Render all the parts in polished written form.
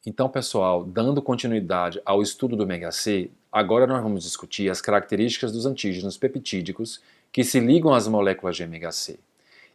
Então, pessoal, dando continuidade ao estudo do ômega C, agora nós vamos discutir as características dos antígenos peptídicos que se ligam às moléculas de ômega C.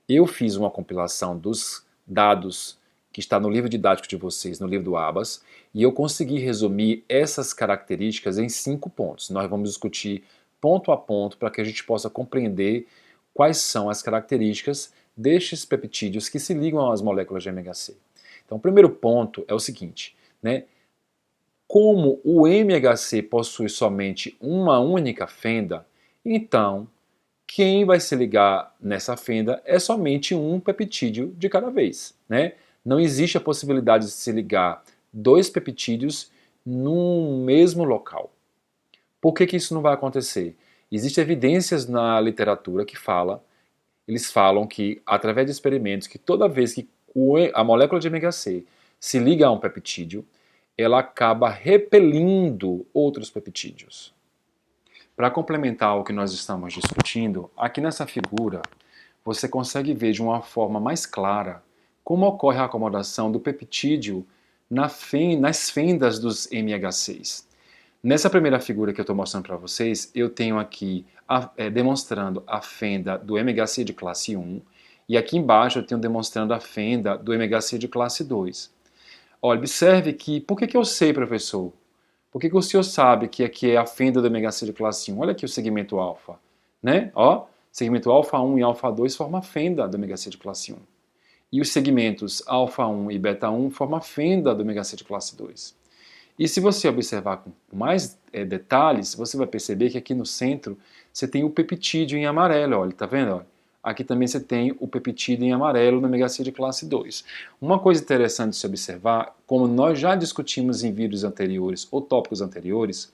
Eu fiz uma compilação dos dados que está no livro didático de vocês, no livro do Abas, e eu consegui resumir essas características em 5 pontos. Nós vamos discutir ponto a ponto para que a gente possa compreender quais são as características destes peptídeos que se ligam às moléculas de ômega C. Então, o primeiro ponto é o seguinte, né? Como o MHC possui somente uma única fenda, então quem vai se ligar nessa fenda é somente um peptídeo de cada vez, né? Não existe a possibilidade de se ligar dois peptídeos no mesmo local. Por que isso não vai acontecer? Existem evidências na literatura que eles falam que, através de experimentos, que toda vez que a molécula de ômega C se liga a um peptídeo, ela acaba repelindo outros peptídeos. Para complementar o que nós estamos discutindo, aqui nessa figura você consegue ver de uma forma mais clara como ocorre a acomodação do peptídeo nas fendas dos MHCs. Nessa primeira figura que eu estou mostrando para vocês, eu tenho aqui demonstrando a fenda do MHC de classe 1 e aqui embaixo eu tenho demonstrando a fenda do MHC de classe 2. Olha, observe que, por que eu sei, professor? Por que o senhor sabe que aqui é a fenda do MHC de classe 1? Olha aqui o segmento alfa, né? Ó, segmento alfa 1 e alfa 2 formam a fenda do MHC de classe 1. E os segmentos alfa 1 e beta 1 formam a fenda do MHC de classe 2. E se você observar com mais detalhes, você vai perceber que aqui no centro você tem o peptídeo em amarelo, olha, tá vendo? Olha. Aqui também você tem o peptídeo em amarelo no MHC de classe 2. Uma coisa interessante de se observar, como nós já discutimos em vídeos anteriores ou tópicos anteriores,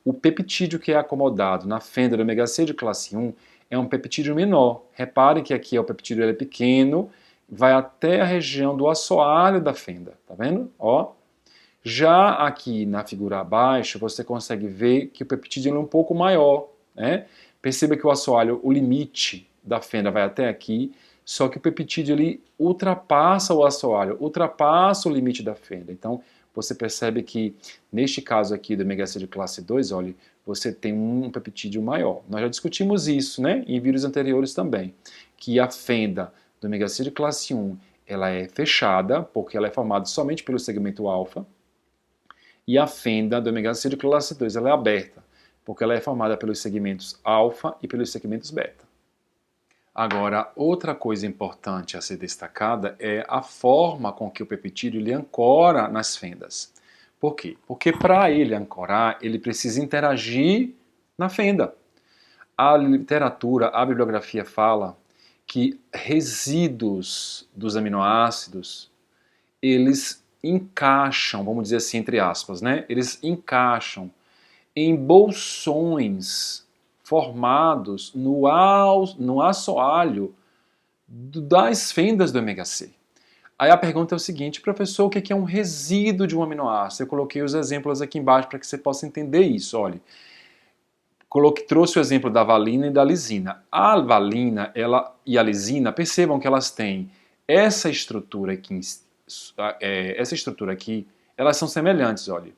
o peptídeo que é acomodado na fenda do MHC de classe 1 é um peptídeo menor. Reparem que aqui o peptídeo é pequeno, vai até a região do assoalho da fenda, tá vendo? Ó. Já aqui na figura abaixo, você consegue ver que o peptídeo é um pouco maior, né? Perceba que o assoalho, o limite da fenda vai até aqui, só que o peptídeo ele ultrapassa o assoalho, ultrapassa o limite da fenda. Então, você percebe que, neste caso aqui do MHC de classe 2, olha, você tem um peptídeo maior. Nós já discutimos isso, né, em vídeos anteriores também, que a fenda do MHC de classe 1, ela é fechada, porque ela é formada somente pelo segmento alfa, e a fenda do MHC de classe 2 ela é aberta, porque ela é formada pelos segmentos alfa e pelos segmentos beta. Agora, outra coisa importante a ser destacada é a forma com que o peptídeo ele ancora nas fendas. Por quê? Porque para ele ancorar, ele precisa interagir na fenda. A literatura, a bibliografia fala que resíduos dos aminoácidos, eles encaixam, vamos dizer assim, entre aspas, né? Eles encaixam em bolsões formados no assoalho das fendas do MHC. Aí a pergunta é o seguinte, professor, o que é um resíduo de um aminoácido? Eu coloquei os exemplos aqui embaixo para que você possa entender isso. Olha, trouxe o exemplo da valina e da lisina. A valina e a lisina, percebam que elas têm essa estrutura aqui, elas são semelhantes, olha.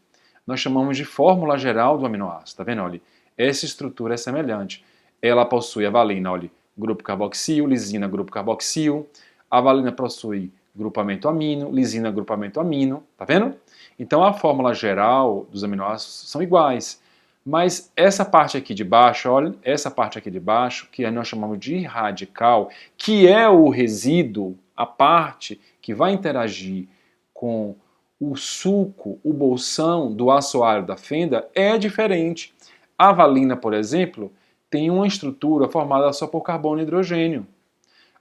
Nós chamamos de fórmula geral do aminoácido, tá vendo? Olha, essa estrutura é semelhante. Ela possui a valina, olha, grupo carboxil, lisina, grupo carboxil. A valina possui grupamento amino, lisina, grupamento amino, tá vendo? Então a fórmula geral dos aminoácidos são iguais. Mas essa parte aqui de baixo, olha, essa parte aqui de baixo, que nós chamamos de radical, que é o resíduo, a parte que vai interagir com o suco, o bolsão do assoalho da fenda, é diferente. A valina, por exemplo, tem uma estrutura formada só por carbono e hidrogênio.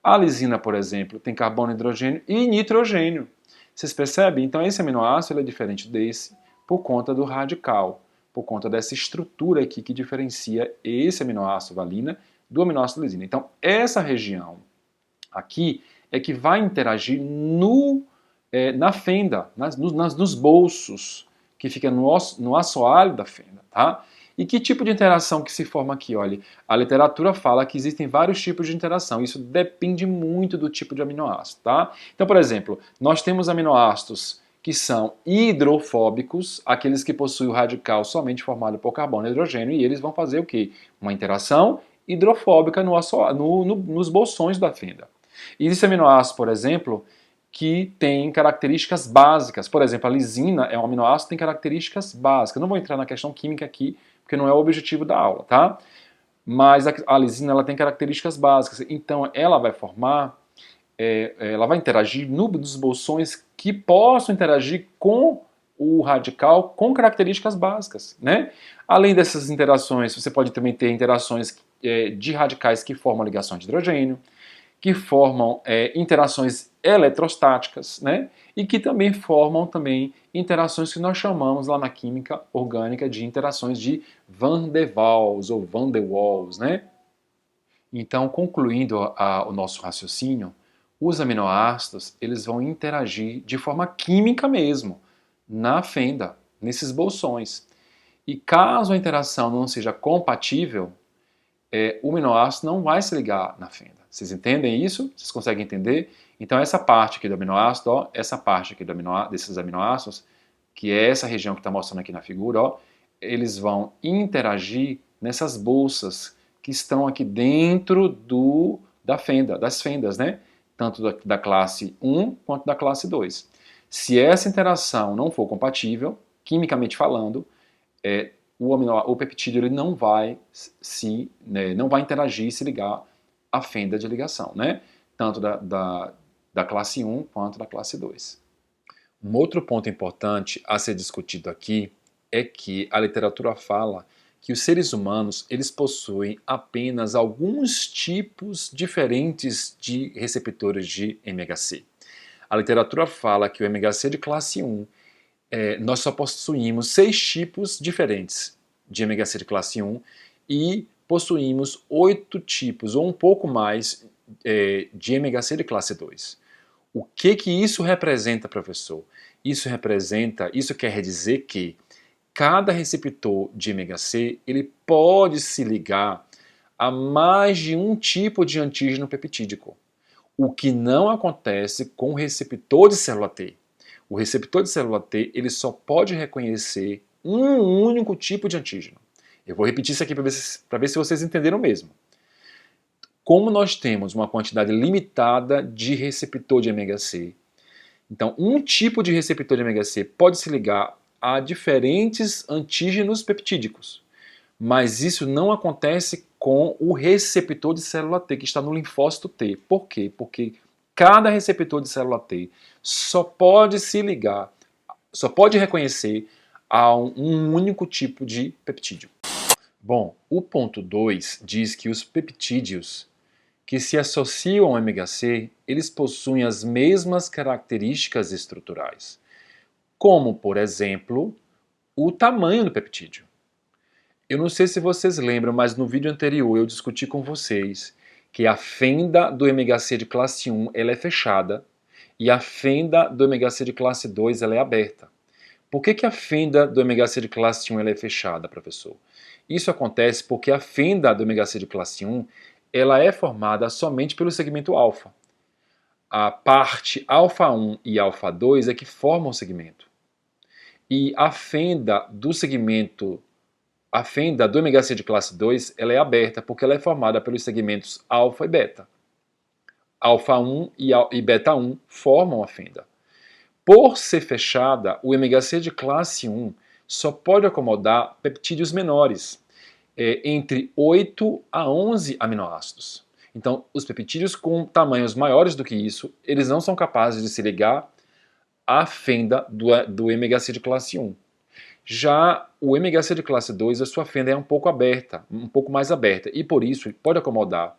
A lisina, por exemplo, tem carbono, hidrogênio e nitrogênio. Vocês percebem? Então esse aminoácido é diferente desse por conta do radical, por conta dessa estrutura aqui que diferencia esse aminoácido valina do aminoácido lisina. Então essa região aqui é que vai interagir na fenda, nos bolsos, que fica no assoalho da fenda, tá? E que tipo de interação que se forma aqui? Olha, a literatura fala que existem vários tipos de interação, isso depende muito do tipo de aminoácido, tá? Então, por exemplo, nós temos aminoácidos que são hidrofóbicos, aqueles que possuem o radical somente formado por carbono e hidrogênio, e eles vão fazer o quê? Uma interação hidrofóbica nos bolsões da fenda. E existem aminoácidos, por exemplo, que têm características básicas. Por exemplo, a lisina é um aminoácido que tem características básicas. Não vou entrar na questão química aqui, porque não é o objetivo da aula, tá? Mas a lisina ela tem características básicas. Então, ela vai formar, ela vai interagir nos bolsões que possam interagir com o radical com características básicas, né? Além dessas interações, você pode também ter interações de radicais que formam ligações de hidrogênio, que formam interações eletrostáticas, né? E que também formam interações que nós chamamos lá na química orgânica de interações de Van der Waals ou Van der Waals, né? Então, concluindo o nosso raciocínio, os aminoácidos eles vão interagir de forma química mesmo na fenda, nesses bolsões. E caso a interação não seja compatível, o aminoácido não vai se ligar na fenda. Vocês entendem isso? Vocês conseguem entender? Então essa parte aqui do aminoácido, ó, essa parte aqui desses aminoácidos, que é essa região que está mostrando aqui na figura, ó, eles vão interagir nessas bolsas que estão aqui dentro das fendas, né? Tanto da classe 1 quanto da classe 2. Se essa interação não for compatível, quimicamente falando, o peptídeo ele não vai não vai interagir e se ligar à fenda de ligação, né? Tanto da classe 1 quanto da classe 2. Um outro ponto importante a ser discutido aqui é que a literatura fala que os seres humanos eles possuem apenas alguns tipos diferentes de receptores de MHC. A literatura fala que o MHC de classe 1 nós só possuímos 6 tipos diferentes de MHC de classe 1 e possuímos 8 tipos, ou um pouco mais, de MHC de classe 2. O que isso representa, professor? Isso quer dizer que cada receptor de MHC ele pode se ligar a mais de um tipo de antígeno peptídico, o que não acontece com o receptor de célula T. O receptor de célula T ele só pode reconhecer um único tipo de antígeno. Eu vou repetir isso aqui para ver se vocês entenderam mesmo. Como nós temos uma quantidade limitada de receptor de MHC, então um tipo de receptor de MHC pode se ligar a diferentes antígenos peptídicos, mas isso não acontece com o receptor de célula T, que está no linfócito T. Por quê? Porque cada receptor de célula T só pode se ligar, só pode reconhecer a um único tipo de peptídeo. Bom, o ponto 2 diz que os peptídeos que se associam ao MHC, eles possuem as mesmas características estruturais, como, por exemplo, o tamanho do peptídeo. Eu não sei se vocês lembram, mas no vídeo anterior eu discuti com vocês que a fenda do MHC de classe 1 ela é fechada e a fenda do MHC de classe 2 ela é aberta. Por que a fenda do MHC de classe 1 ela é fechada, professor? Isso acontece porque a fenda do MHC de classe 1 ela é formada somente pelo segmento alfa. A parte alfa 1 e alfa 2 é que formam o segmento. E a fenda do MHC de classe 2 ela é aberta porque ela é formada pelos segmentos alfa e beta. Alfa 1 e beta 1 formam a fenda. Por ser fechada, o MHC de classe 1 só pode acomodar peptídeos menores, entre 8 a 11 aminoácidos. Então, os peptídeos com tamanhos maiores do que isso, eles não são capazes de se ligar à fenda do MHC de classe 1. Já o MHC de classe 2, a sua fenda é um pouco aberta, um pouco mais aberta, e por isso pode acomodar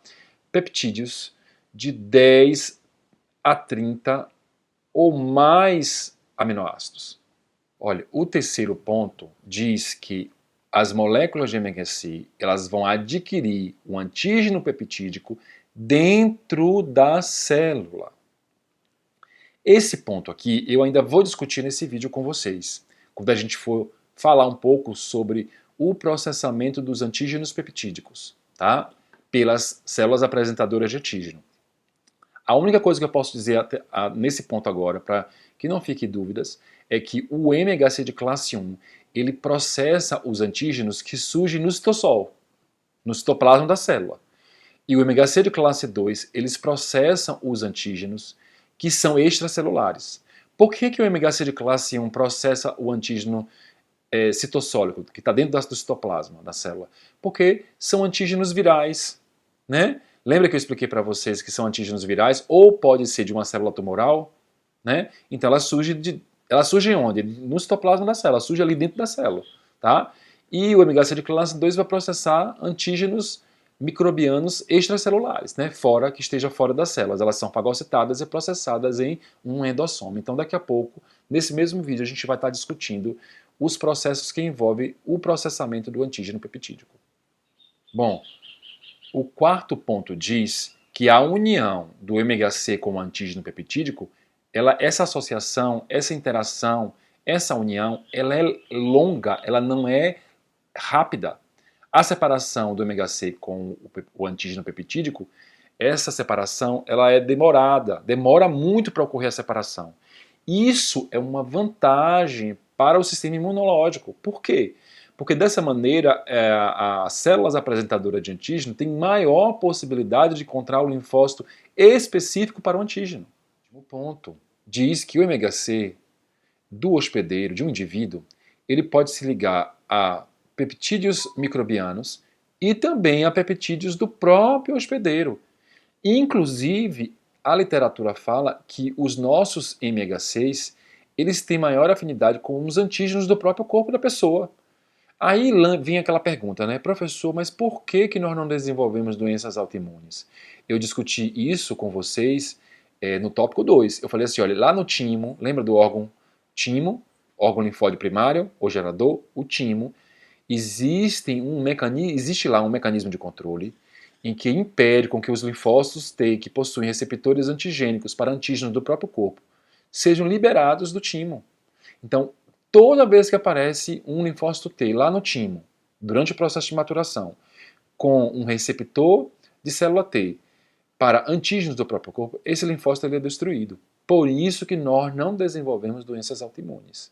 peptídeos de 10 a 30 ou mais aminoácidos. Olha, o terceiro ponto diz que as moléculas de MHC elas vão adquirir um antígeno peptídico dentro da célula. Esse ponto aqui eu ainda vou discutir nesse vídeo com vocês, quando a gente for falar um pouco sobre o processamento dos antígenos peptídicos, tá? Pelas células apresentadoras de antígeno. A única coisa que eu posso dizer nesse ponto agora, para que não fique dúvidas, é que o MHC de classe 1 ele processa os antígenos que surgem no citosol, no citoplasma da célula. E o MHC de classe 2, eles processam os antígenos que são extracelulares. Por que, que o MHC de classe 1 processa o antígeno citossólico, que está dentro do citoplasma da célula? Porque são antígenos virais, né? Lembra que eu expliquei para vocês que são antígenos virais ou pode ser de uma célula tumoral, né? Então ela surge onde? No citoplasma da célula, surge ali dentro da célula, tá? E o MHC de classe 2 vai processar antígenos microbianos extracelulares, né? Que esteja fora das células. Elas são fagocitadas e processadas em um endossoma. Então daqui a pouco, nesse mesmo vídeo, a gente vai estar discutindo os processos que envolvem o processamento do antígeno peptídico. Bom, o quarto ponto diz que a união do MHC com o antígeno peptídico, essa associação, essa interação, essa união, ela é longa, ela não é rápida. A separação do MHC com o antígeno peptídico, essa separação ela é demorada, demora muito para ocorrer a separação. Isso é uma vantagem para o sistema imunológico. Por quê? Porque dessa maneira as células apresentadoras de antígeno têm maior possibilidade de encontrar o linfócito específico para o antígeno. O ponto diz que o MHC do hospedeiro, de um indivíduo, ele pode se ligar a peptídeos microbianos e também a peptídeos do próprio hospedeiro. Inclusive, a literatura fala que os nossos MHCs, eles têm maior afinidade com os antígenos do próprio corpo da pessoa. Aí vem aquela pergunta, né? Professor, mas por que, que nós não desenvolvemos doenças autoimunes? Eu discuti isso com vocês no tópico 2. Eu falei assim, olha, lá no timo, lembra do órgão timo, órgão linfóide primário, ou gerador, o timo, existe lá um mecanismo de controle em que impede com que os linfócitos T, que possuem receptores antigênicos para antígenos do próprio corpo, sejam liberados do timo. Então, toda vez que aparece um linfócito T lá no timo, durante o processo de maturação, com um receptor de célula T para antígenos do próprio corpo, esse linfócito ele é destruído. Por isso que nós não desenvolvemos doenças autoimunes.